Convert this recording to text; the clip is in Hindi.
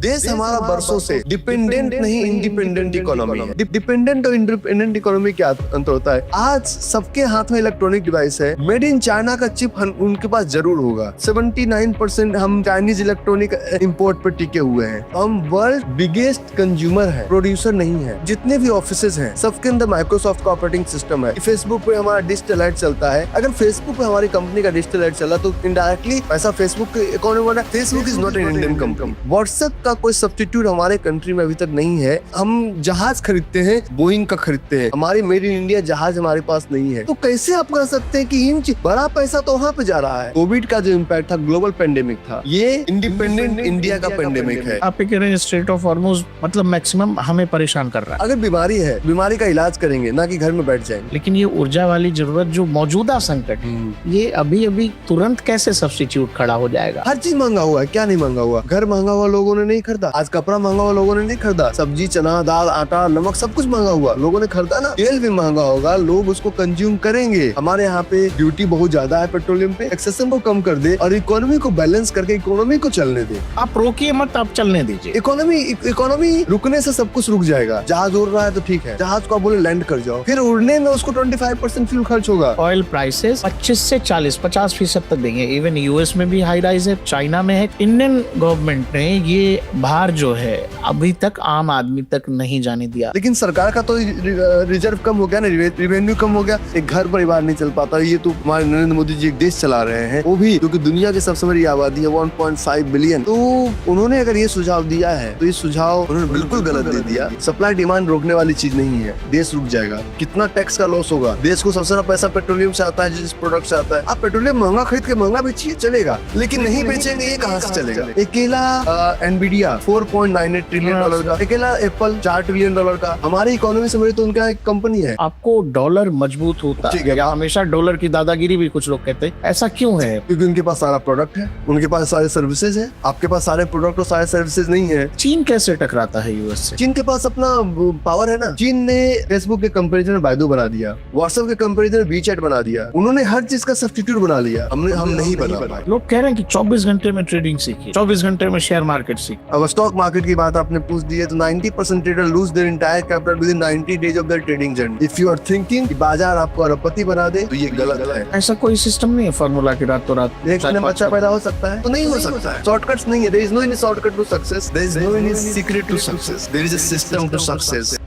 देश हमारा बरसों से डिपेंडेंट नहीं इंडिपेंडेंट इकोनॉमी है। डिपेंडेंट और इंडिपेंडेंट इकोनॉमी क्या अंतर होता है? आज सबके हाथ में इलेक्ट्रॉनिक डिवाइस है, मेड इन चाइना का चिप उनके पास जरूर होगा। 79% हम चाइनीज इलेक्ट्रॉनिक इंपोर्ट पर टिके हुए हैं। हम वर्ल्ड बिगेस्ट कंज्यूमर है, प्रोड्यूसर नहीं है। जितने भी ऑफिसेज हैं सबके अंदर माइक्रोसॉफ्ट का ऑपरेटिंग सिस्टम है। फेसबुक पे हमारा डिजिटल एड चलता है। अगर फेसबुक पे हमारी कंपनी का डिजिटल एड चला तो इनडायरेक्टली पैसा फेसबुक के इकोनॉमी में। Facebook is not an Indian company. WhatsApp का कोई सब्स्टिट्यूट हमारे कंट्री में अभी तक नहीं है। हम जहाज खरीदते हैं, बोइंग का खरीदते हैं, हमारी मेड इन इंडिया जहाज हमारे पास नहीं है। तो कैसे आप कर सकते हैं कि इंच बड़ा पैसा तो वहाँ पे जा रहा है? कोविड का जो इम्पैक्ट था, ग्लोबल पेंडेमिक था, ये इंडिपेंडेंट इंडिया का पेंडेमिक है। आप कह रहे हैं स्ट्रेट ऑफ हॉर्मुज़ मतलब मैक्सिमम हमें परेशान कर रहा है। अगर बीमारी है, बीमारी का इलाज करेंगे, ना कि घर में बैठ जाएंगे। लेकिन ये ऊर्जा वाली जरूरत जो मौजूदा संकट है, ये अभी अभी तुरंत कैसे सब्स्टिट्यूट खड़ा हो जाएगा? हर चीज महंगा हुआ है, क्या नहीं महंगा हुआ? घर महंगा हुआ लोगों ने नहीं खरीदा, आज कपड़ा महंगा हुआ लोगों ने नहीं खरीदा, सब्जी, चना, दाल, आटा, नमक सब कुछ महंगा हुआ, लोगों ने खरीदा ना। तेल भी महंगा होगा, लोग उसको कंज्यूम करेंगे। हमारे यहाँ पे ड्यूटी बहुत ज्यादा है पेट्रोलियम पे, एक्सेशन को कम कर दे और इकोनॉमी को बैलेंस करके इकोनॉमी को चलने दे। आप रोकिए मत, आप चलने दीजिए। इकोनॉमी रुकने से सब कुछ रुक जाएगा। जहाज उड़ रहा है तो ठीक है, जहाज को आप बोले लैंड कर जाओ, फिर उड़ने में उसको 25% फ्यूल खर्च होगा। ऑयल प्राइसेस 25 से 40-50% तक देंगे। इवन यूएस में भी हाई राइज है, चाइना में है। इंडियन गवर्नमेंट ने ये भार जो है अभी तक आम आदमी तक नहीं जाने दिया। लेकिन सरकार का तो रिजर्व कम हो गया ना, रेवेन्यू कम हो गया, एक घर परिवार नहीं चल पाता। ये तो हमारे नरेंद्र मोदी जी एक देश चला रहे हैं, वो भी क्योंकि दुनिया की सबसे बड़ी आबादी है 1.5 बिलियन। तो उन्होंने अगर ये सुझाव दिया है तो ये सुझाव उन्होंने बिल्कुल गलत दे दिया। सप्लाई डिमांड रोकने वाली चीज नहीं है, देश रुक जाएगा। कितना टैक्स का लॉस होगा? देश को सबसे ज्यादा पैसा पेट्रोलियम से आता है, जिस प्रोडक्ट से आता है। आप पेट्रोलियम महंगा खरीद के महंगा बेचिए, चलेगा, लेकिन नहीं बेचेंगे, ये कहाँ से चलेगा? अकेला एनवीडिया $4.98 ट्रिलियन का, अकेला एप्पल $4 ट्रिलियन का। हमारी इकोनॉमी से बड़ी तो उनका एक कंपनी है। आपको डॉलर मजबूत होता है, हमेशा डॉलर की दादागिरी भी कुछ लोग कहते हैं, ऐसा क्यों है? क्योंकि उनके पास सारा प्रोडक्ट है, उनके पास सारे सर्विसेज है। आपके पास सारे प्रोडक्ट और सारे सर्विसेज नहीं है। चीन कैसे टकराता है यूएस से? चीन के पास अपना पावर है ना। चीन ने फेसबुक के कंपैरिजन में बायदू बना दिया, व्हाट्सएप के कंपैरिजन में वीचैट बना दिया। उन्होंने हर चीज का सब्स्टिट्यूट बना लिया, हम नहीं बना पाए। लोग कह रहे हैं कि 24 घंटे में ट्रेडिंग सीखी, 24 घंटे में शेयर मार्केट सीखी। अब स्टॉक मार्केट की बात आपने पूछ दी है तो 90% trader lose their entire capital within 90 days of their trading journey. If you are thinking कि बाजार आपको अरबपति बना दे तो ये गलत है। ऐसा कोई सिस्टम नहीं है फॉर्मूला की रातों रात एक ने बच्चा पैदा हो सकता है तो नहीं हो सकता है। शॉर्टकट्स नहीं है, there is no any shortcut to success, there is no any secret to success, there is a system to success.